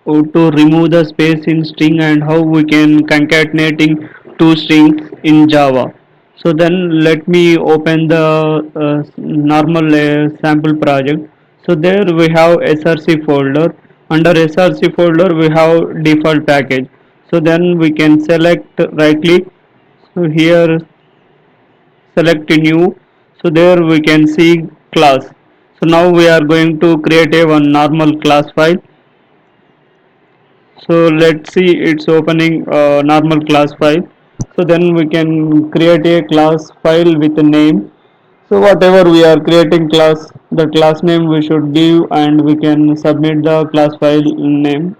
to remove the space in string and how we can concatenating two strings in Java. So then let me open the normal sample project. So there we have src folder. Under src folder we have default package. So then we can select right click. So here select new. So there we can see class. So now we are going to create a one normal class file. So let's see it's opening normal class file. So then we can create a class file with a name. So whatever we are creating class, the class name we should give and we can submit the class file name.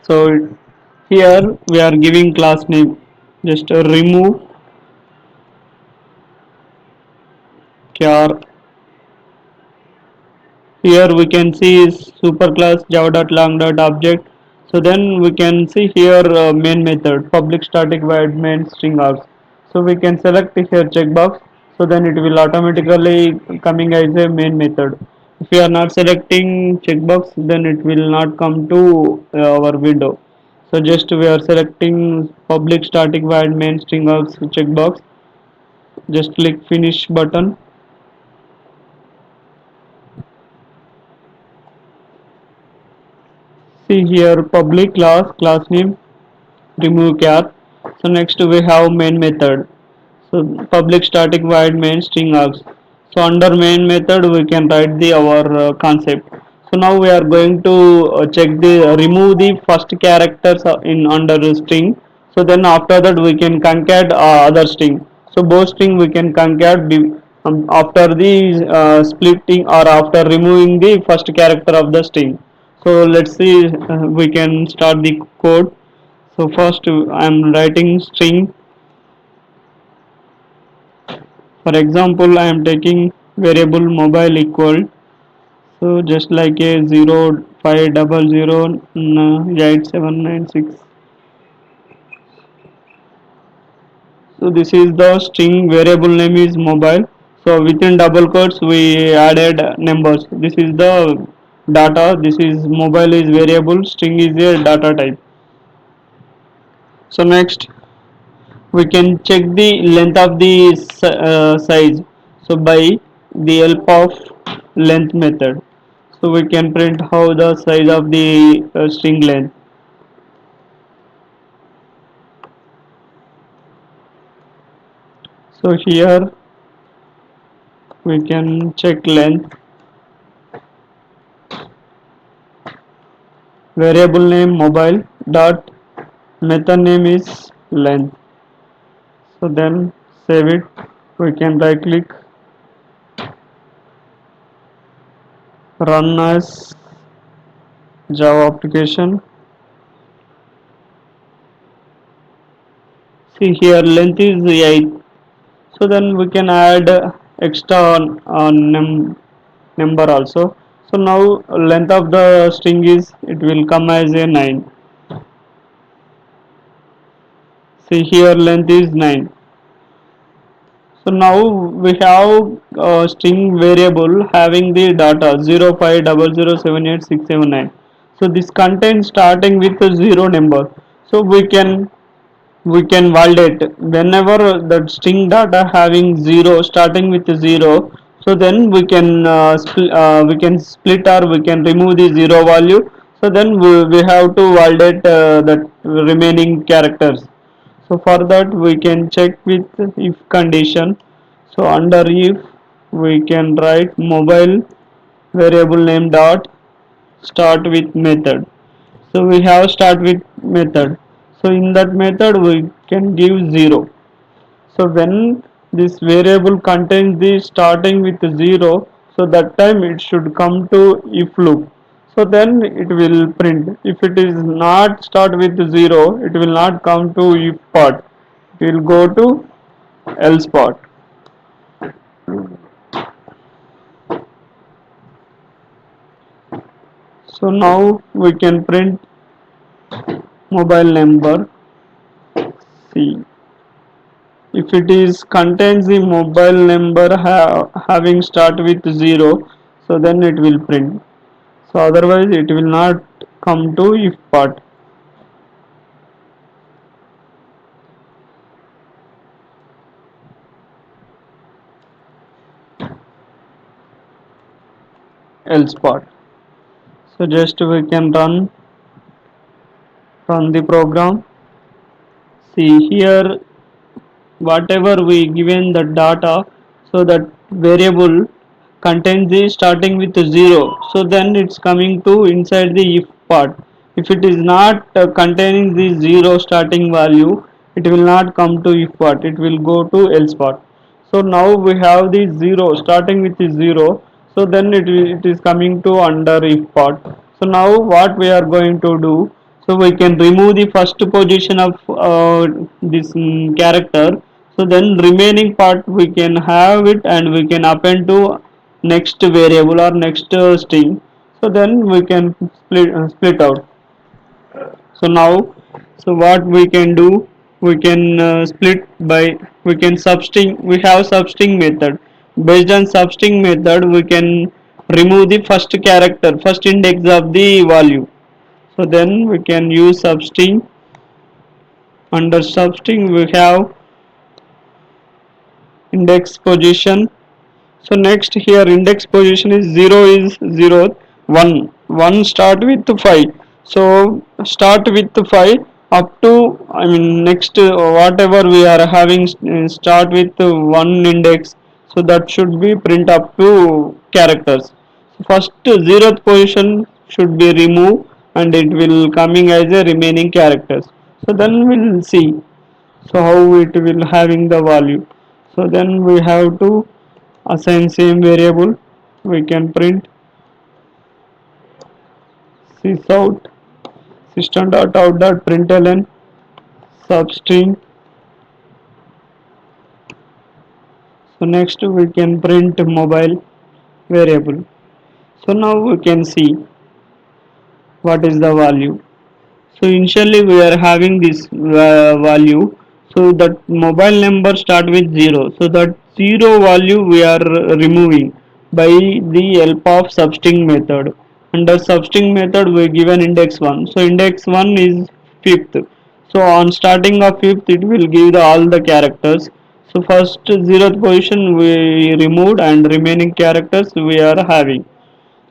So here we are giving class name, just remove char. Here we can see is superclass java.lang.object. So then we can see here main method public static void main string args. So we can select here checkbox. So then it will automatically coming as a main method. If we are not selecting checkbox, then it will not come to our window. So just we are selecting public static void main string args checkbox. Just click finish button. See here public class name, remove char. So next we have main method. So public static void main string args. So under main method we can write the our concept. So now we are going to check the remove the first characters in under string. So then after that we can concat other string. So both string we can concat after the splitting or after removing the first character of the string. So let's see, we can start the code. So first I am writing string. For example, I am taking variable mobile equal. So just like a 0500 8796. So this is the string, variable name is mobile. So within double quotes we added numbers. This is the data. This is mobile is variable. String is a data type. So next we can check the length of the size. So by the help of length method, so we can print how the size of the string length. So here we can check length, variable name mobile dot method name is length. So then save it. We can right click, run as java application. See here length is 8. So then we can add extra number also. So now length of the string is, it will come as a 9. See here length is 9. So now we have a string variable having the data 0500786789. So this contains starting with a 0 number. So we can validate whenever that string data having 0 starting with 0. So then we can split or we can remove the 0 value. So then we have to validate that remaining characters. So for that we can check with if condition. So under if we can write mobile variable name dot start with method. So we have start with method. So in that method we can give 0. So when this variable contains the starting with 0, so that time it should come to if loop. So then it will print. If it is not start with 0, it will not come to if part. It will go to else part. So now we can print mobile number. See, if it is contains the mobile number having start with 0, so then it will print. So otherwise it will not come to if part, else part. So just we can run the program. See here, whatever we given the data, so that variable contains the starting with 0, so then it's coming to inside the if part. If it is not containing the 0 starting value, it will not come to if part, it will go to else part. So now we have the 0 starting with the 0, so then it is coming to under if part. So now what we are going to do, so we can remove the first position of this character, so then remaining part we can have it and we can append to next variable or next string. So then we can split out. So now, so what we can do, we can split by, we can substring, we have substring method. Based on substring method we can remove the first character, first index of the value. So then we can use substring. Under substring we have index position. So next here index position is 0 is 0, 1 1 start with 5. So start with 5 up to, I mean next whatever we are having, start with 1 index, so that should be print up to characters. So first zeroth position should be removed and it will coming as a remaining characters. So then we'll see, so how it will having the value. So then we have to assign same variable. We can print sysout system.out.println substring. So next we can print mobile variable. So now we can see what is the value. So initially we are having this value. So that mobile number start with 0. So that 0 value we are removing by the help of substring method. Under substring method we given index 1. So index 1 is fifth. So on starting of fifth it will give all the characters. So first zeroth position we removed and remaining characters we are having.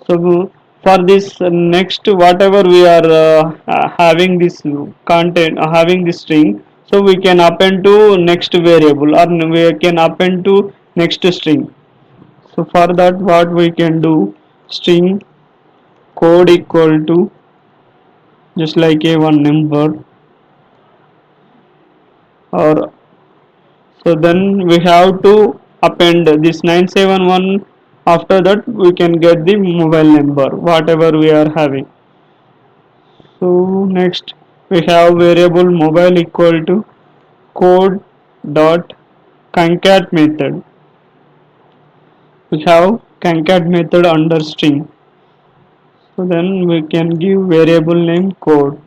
So for this next whatever we are having this content, having this string, so we can append to next variable or we can append to next string. So for that what we can do, string code equal to just like a one number, or so then we have to append this 971, after that we can get the mobile number whatever we are having. So next we have variable mobile equal to code dot concat method. We have concat method under string. So then we can give variable name code.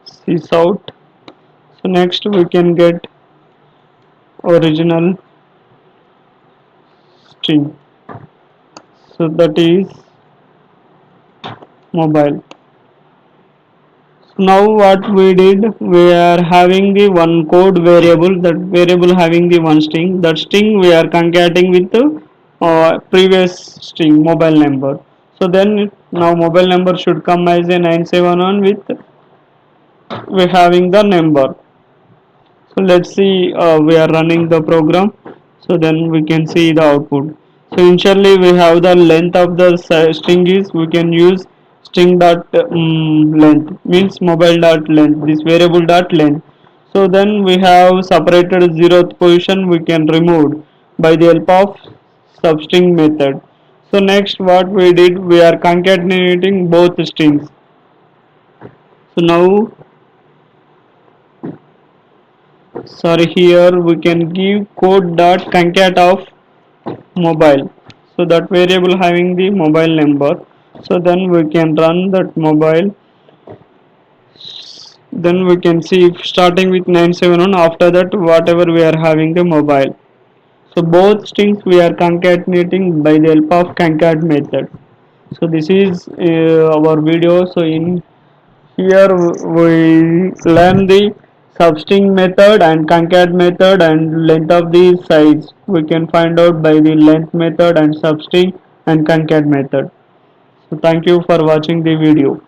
Sysout. So next we can get original string. So that is mobile. Now what we did, we are having the one code variable, that variable having the one string, that string we are concatenating with the previous string mobile number. So then now mobile number should come as a 971 with we having the number. So let's see, we are running the program, so then we can see the output. So initially we have the length of the string is, we can use string dot length means mobile dot length, this variable dot length. So then we have separated zeroth position we can remove by the help of substring method. So next what we did, we are concatenating both strings. So now, sorry, here we can give code dot concat of mobile, so that variable having the mobile number. So then we can run that mobile, then we can see if starting with 971, after that whatever we are having the mobile. So both strings we are concatenating by the help of concat method. So this is our video. So in here we learn the substring method and concat method and length of the size. We can find out by the length method and substring and concat method. So thank you for watching the video.